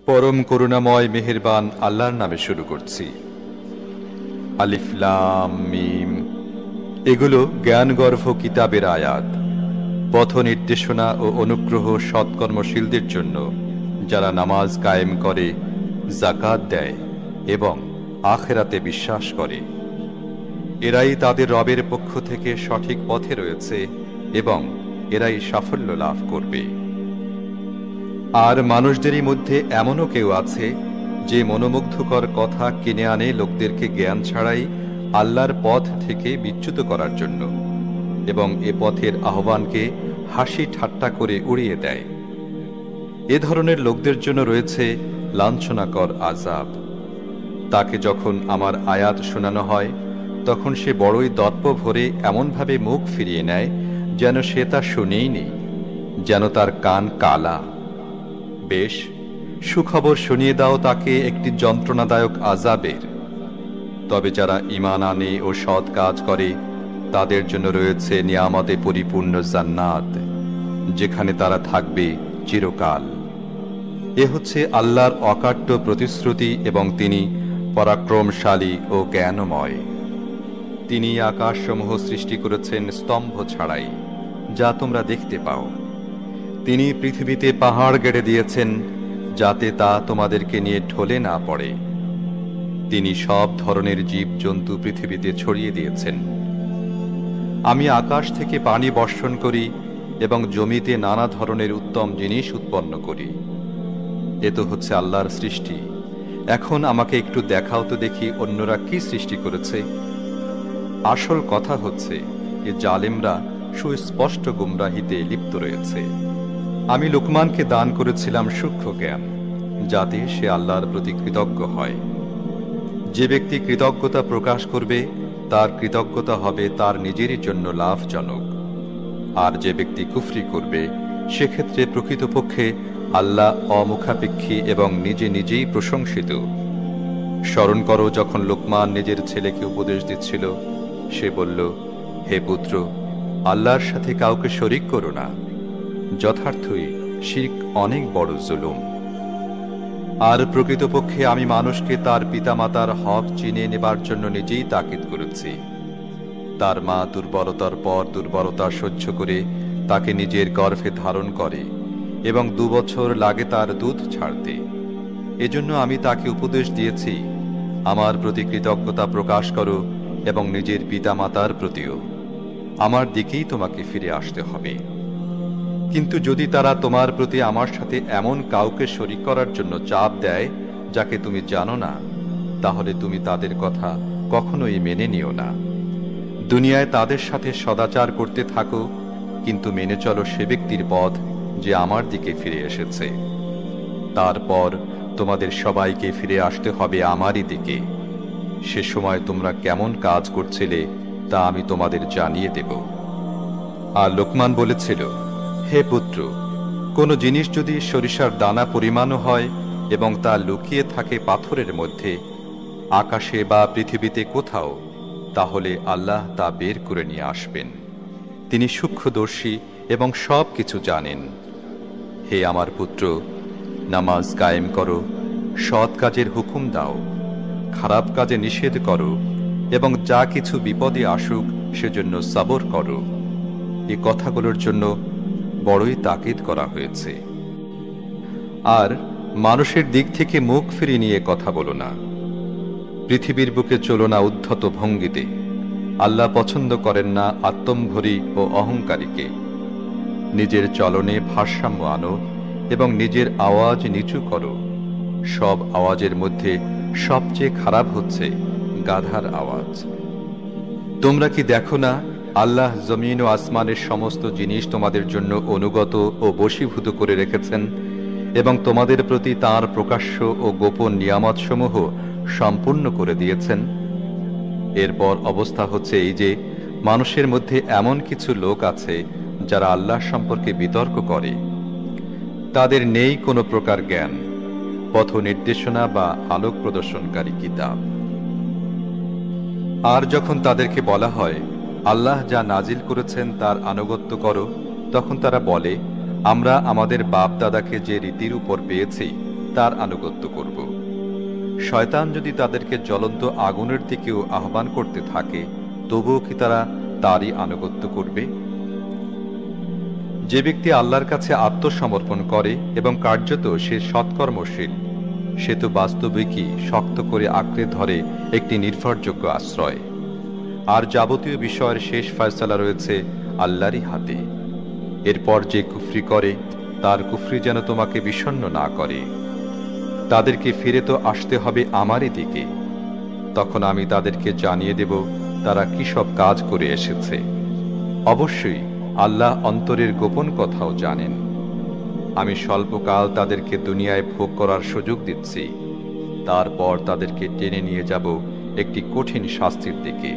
পরম করুণাময় মেহেরবান আল্লাহর নামে শুরু করছি। আলিফ লাম মিম। এগুলো জ্ঞানগর্ভ কিতাবের আয়াত, পথ নির্দেশনা ও অনুগ্রহ সৎকর্মশীলদের জন্য, যারা নামাজ কায়েম করে, যাকাত দেয় এবং আখিরাতে বিশ্বাস করে। এরাই তাদের রবের পক্ষ থেকে সঠিক পথে রয়েছে এবং এরাই সাফল্য লাভ করবে। আর মানুষদেরই মধ্যে এমনও কেউ আছে যে মনোমুগ্ধকর কথা কিনে আনে লোকদেরকে জ্ঞান ছাড়াই আল্লাহর পথ থেকে বিচ্যুত করার জন্য, এবং এ পথের আহ্বানকে হাসি ঠাট্টা করে উড়িয়ে দেয়। এ ধরনের লোকদের জন্য রয়েছে লাঞ্ছনাকর আযাব। তাকে যখন আমার আয়াত শোনানো হয়, তখন সে বড়ই দর্প ভরে এমনভাবে মুখ ফিরিয়ে নেয় যেন সে তা শুনেই নেই, যেন তার কান কালা। বেশ, সুখবর শুনিয়ে দাও তাকে একটি যন্ত্রণাদায়ক আযাবের। তবে যারা ঈমান আনে ও সৎ কাজ করে, তাদের জন্য রয়েছে নিয়ামতে পরিপূর্ণ জান্নাত, যেখানে তারা থাকবে চিরকাল। এ হচ্ছে আল্লাহর অকাট্য প্রতিশ্রুতি এবং তিনি পরাক্রমশালী ও জ্ঞানময়। তিনি আকাশসমূহ সৃষ্টি করেছেন স্তম্ভ ছাড়াই, যা তোমরা দেখতে পাও। তিনি পৃথিবীতে পাহাড় গেড়ে দিয়েছেন যাতে তা তোমাদেরকে নিয়ে ঢলে না পড়ে। তিনি সব ধরনের জীবজন্তু পৃথিবীতে ছড়িয়ে দিয়েছেন। আমি আকাশ থেকে পানি বর্ষণ করি এবং জমিতে নানা ধরনের উত্তম জিনিস উৎপন্ন করি। এ তো হচ্ছে আল্লাহর সৃষ্টি। এখন আমাকে একটু দেখাও তো দেখি অন্যরা কি সৃষ্টি করেছে। আসল কথা হচ্ছে যে জালেমরা সুস্পষ্ট গুমরাহিতে লিপ্ত রয়েছে। আমি লোকমানকে দান করেছিলাম সূক্ষ্ম জ্ঞান, যাতে সে আল্লাহর প্রতি কৃতজ্ঞ হয়। যে ব্যক্তি কৃতজ্ঞতা প্রকাশ করবে, তার কৃতজ্ঞতা হবে তার নিজেরই জন্য লাভজনক। আর যে ব্যক্তি কুফরি করবে, সেক্ষেত্রে প্রকৃতপক্ষে আল্লাহ অমুখাপেক্ষী এবং নিজে নিজেই প্রশংসিত। স্মরণ করো যখন লোকমান নিজের ছেলেকে উপদেশ দিচ্ছিল। সে বলল, হে পুত্র, আল্লাহর সাথে কাউকে শরিক করো না। যথার্থই শিরক অনেক বড় জুলুম। আর প্রকৃতপক্ষে আমি মানুষকে তার পিতামাতার হক চিনে নেবার জন্য নিজেই তাকিদ করেছি। তার মা দুর্বলতার পর দুর্বলতা সহ্য করে তাকে নিজের গর্ভে ধারণ করে এবং 2 বছর লাগে তার দুধ ছাড়তে। এজন্য আমি তাকে উপদেশ দিয়েছি, আমার প্রতি কৃতজ্ঞতা প্রকাশ করো এবং নিজের পিতামাতার প্রতিও। আমার দিকেই তোমাকে ফিরে আসতে হবে। কিন্তু যদি তারা তোমার প্রতি আমার সাথে এমন কাউকে শরিক করার জন্য চাপ দেয় যাকে তুমি জানো না, তাহলে তুমি তাদের কথা কখনোই মেনে নিও না। দুনিয়ায় তাদের সাথে সদাচার করতে থাকো, কিন্তু মেনে চলো সে ব্যক্তির পথ যে আমার দিকে ফিরে এসেছে। তারপর তোমাদের সবাইকে ফিরে আসতে হবে আমারই দিকে। সে সময় তোমরা কেমন কাজ করছিলে তা আমি তোমাদের জানিয়ে দেব। আর লোকমান বলেছিল, হে পুত্র, কোনো জিনিস যদি সরিষার দানা পরিমাণও হয় এবং তা লুকিয়ে থাকে পাথরের মধ্যে, আকাশে বা পৃথিবীতে কোথাও, তাহলে আল্লাহ তা বের করে নিয়ে আসবেন। তিনি সূক্ষ্মদর্শী এবং সব কিছু জানেন। হে আমার পুত্র, নামাজ কায়েম করো, সৎ কাজের হুকুম দাও, খারাপ কাজে নিষেধ করো এবং যা কিছু বিপদে আসুক সেজন্য সবর করো। এই কথাগুলোর জন্য বড়ই তাকিদ করা হয়েছে। আর মানুষের দিক থেকে মুখ ফিরিয়ে নিয়ে কথা বলো না। পৃথিবীর বুকে চলো না উদ্ধত ভঙ্গিতে। আল্লাহ পছন্দ করেন না আত্মম্ভরী ও অহংকারীকে। নিজের চলনে ভারসাম্য আনো এবং নিজের আওয়াজ নিচু করো। সব আওয়াজের মধ্যে সবচেয়ে খারাপ হচ্ছে গাধার আওয়াজ। তোমরা কি দেখো না, আল্লাহ জমিন ও আসমানের সমস্ত জিনিস তোমাদের জন্য অনুগত ও বশীভূত করে রেখেছেন এবং তোমাদের প্রতি তাঁর প্রকাশ্য ও গোপন নিয়ামতসমূহ সম্পূর্ণ করে দিয়েছেন। এরপর অবস্থা হচ্ছে এই যে, মানুষের মধ্যে এমন কিছু লোক আছে যারা আল্লাহ সম্পর্কে বিতর্ক করে। তাদের নেই কোনো প্রকার জ্ঞান, পথ নির্দেশনা বা আলোক প্রদর্শনকারী কিতাব। আর যখন তাদেরকে বলা হয়, আল্লাহ যা নাজিল করেছেন তার আনুগত্য করো, তখন তারা বলে, আমরা আমাদের বাপ দাদাকে যে রীতির উপর পেয়েছি তার আনুগত্য করব। শয়তান যদি তাদেরকে জ্বলন্ত আগুনের দিকেও আহ্বান করতে থাকে, তবুও কি তারা তারই আনুগত্য করবে? যে ব্যক্তি আল্লাহর কাছে আত্মসমর্পণ করে এবং কার্যত সে সৎকর্মশীল, সে তো বাস্তবিকই শক্ত করে আঁকড়ে ধরে একটি নির্ভরযোগ্য আশ্রয়। আর যাবতীয় বিষয়ের শেষ ফয়সালা রয়েছে আল্লাহরই হাতে। এরপর যে কুফরি করে, তার কুফরি যেন তোমাকে বিষণ্ণ না করে। তাদেরকে ফিরে তো আসতে হবে আমারই দিকে, তখন আমি তাদেরকে জানিয়ে দেব তারা কি সব কাজ করে এসেছে। অবশ্যই আল্লাহ অন্তরের গোপন কথাও জানেন। আমি স্বল্পকাল তাদেরকে দুনিয়ায় ভোগ করার সুযোগ দিচ্ছি, তারপর তাদেরকে টেনে নিয়ে যাব একটি কঠিন শাস্তির দিকে।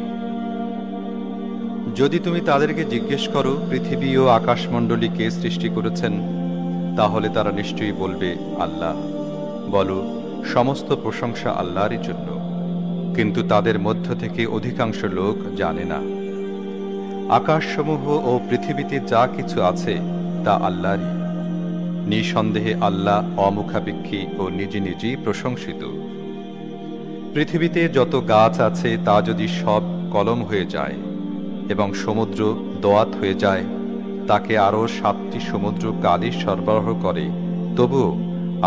যদি তুমি তাদেরকে জিজ্ঞেস করো পৃথিবী ও আকাশমণ্ডলী কে সৃষ্টি করেছেন, তাহলে তারা নিশ্চয়ই বলবে আল্লাহ। বলো, সমস্ত প্রশংসা আল্লাহরই জন্য, কিন্তু তাদের মধ্য থেকে অধিকাংশ লোক জানে না। আকাশসমূহ ও পৃথিবীতে যা কিছু আছে তা আল্লাহরই। নিঃসন্দেহে আল্লাহ অমুখাপেক্ষী ও নিজে নিজেই প্রশংসিত। পৃথিবীতে যত গাছ আছে তা যদি সব কলম হয়ে যায় এবং সমুদ্র দোয়াত হয়ে যায়, তাকে আরো 7টি সমুদ্র কালি সরবরাহ করে, তবুও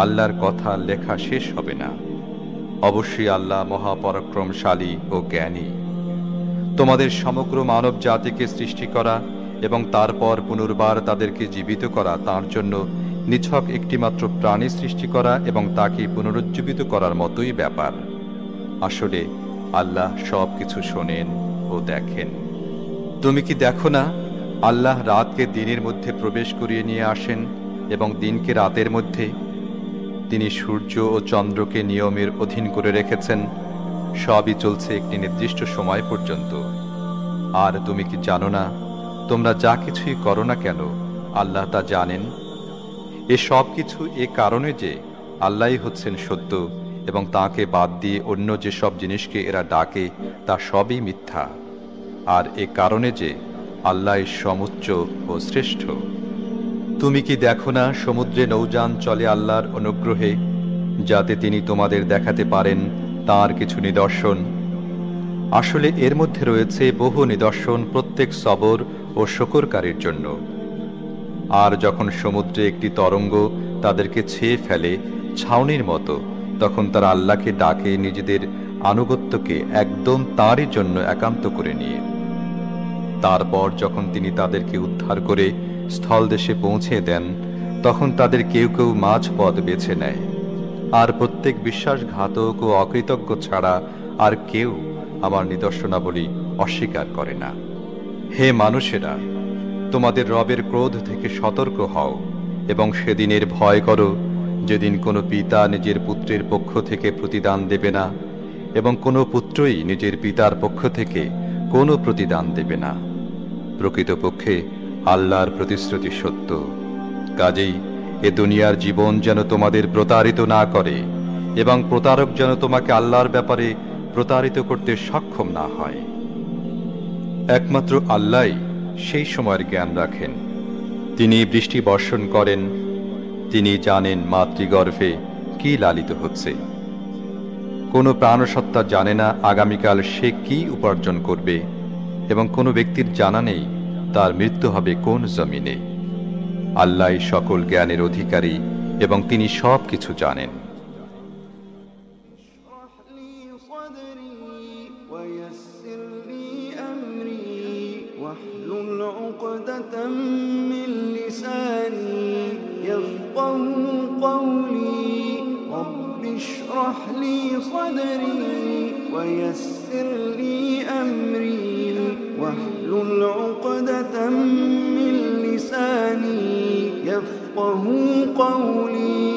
আল্লাহর কথা লেখা শেষ হবে না। অবশ্যই আল্লাহ মহাপরাক্রমশালী ও জ্ঞানী। তোমাদের সমগ্র মানব জাতিকে সৃষ্টি করা এবং তারপর পুনর্বার তাদেরকে জীবিত করা তাঁর জন্য নিছক একটিমাত্র প্রাণী সৃষ্টি করা এবং তাকে পুনরুজ্জীবিত করার মতোই ব্যাপার। আসলে আল্লাহ সব কিছু শোনেন ও দেখেন। তুমি কি দেখো না, আল্লাহ রাতকে দিনের মধ্যে প্রবেশ করিয়ে নিয়ে আসেন এবং দিনকে রাতের মধ্যে। তিনি সূর্য ও চন্দ্রকে নিয়মের অধীন করে রেখেছেন। সবই চলছে একটি নির্দিষ্ট সময় পর্যন্ত। আর তুমি কি জানো না, তোমরা যা কিছুই করো না কেন আল্লাহ তা জানেন। এ সব কিছু এ কারণে যে আল্লাহই হচ্ছেন সত্য এবং তাকে বাদ দিয়ে অন্য যেসব জিনিসকে এরা ডাকে তা সবই মিথ্যা। আর এ কারণে যে আল্লাহ সমুচ্চ ও শ্রেষ্ঠ। তুমি কি দেখো না, সমুদ্রে নৌযান চলে আল্লাহর অনুগ্রহে, যাতে তিনি তোমাদের দেখাতে পারেন তার কিছু নিদর্শন। আসলে এর মধ্যে রয়েছে বহু নিদর্শন প্রত্যেক সবর ও শকরকারীর জন্য। আর যখন সমুদ্রে একটি তরঙ্গ তাদেরকে ছেয়ে ফেলে ছাউনির মতো, তখন তারা আল্লাহকে ডাকে নিজেদের আনুগত্যকে একদম তাঁরই জন্য একান্ত করে নিয়ে। তারপর যখন তিনি তাদেরকে উদ্ধার করে স্থলদেশে পৌঁছে দেন, তখন তাদের কেউ কেউ মাঝ পথ বেছে নেয়। আর প্রত্যেক বিশ্বাসঘাতক ও অকৃতজ্ঞ ছাড়া আর কেউ আমার নিদর্শনাবলী অস্বীকার করে না। হে মানুষেরা, তোমাদের রবের ক্রোধ থেকে সতর্ক হও এবং সেদিনের ভয় করো, যেদিন কোনো পিতা নিজের পুত্রের পক্ষ থেকে প্রতিদান দেবে না এবং কোনো পুত্রই নিজের পিতার পক্ষ থেকে কোনো প্রতিদান দেবে না। প্রকৃতপক্ষে আল্লাহর প্রতিশ্রুতি সত্য। কাজেই এ দুনিয়ার জীবন যেন তোমাদের প্রতারিত না করে এবং প্রতারক যেন তোমাকে আল্লাহর ব্যাপারে প্রতারিত করতে সক্ষম না হয়। একমাত্র আল্লাহই সেই সময়ের জ্ঞান রাখেন। তিনি বৃষ্টি বর্ষণ করেন, তিনি জানেন মাতৃগর্ভে কি লালিত হচ্ছে। কোনো প্রাণসত্তা জানে না আগামীকাল সে কি উপার্জন করবে, এবং কোনো ব্যক্তির জানা নেই তার মৃত্যু হবে কোন জমিনে। আল্লাহ সকল জ্ঞানের অধিকারী এবং তিনি সব কিছু জানেন। اشرح لي صدري ويسر لي أمري واحلل عقدة من لساني يفقه قولي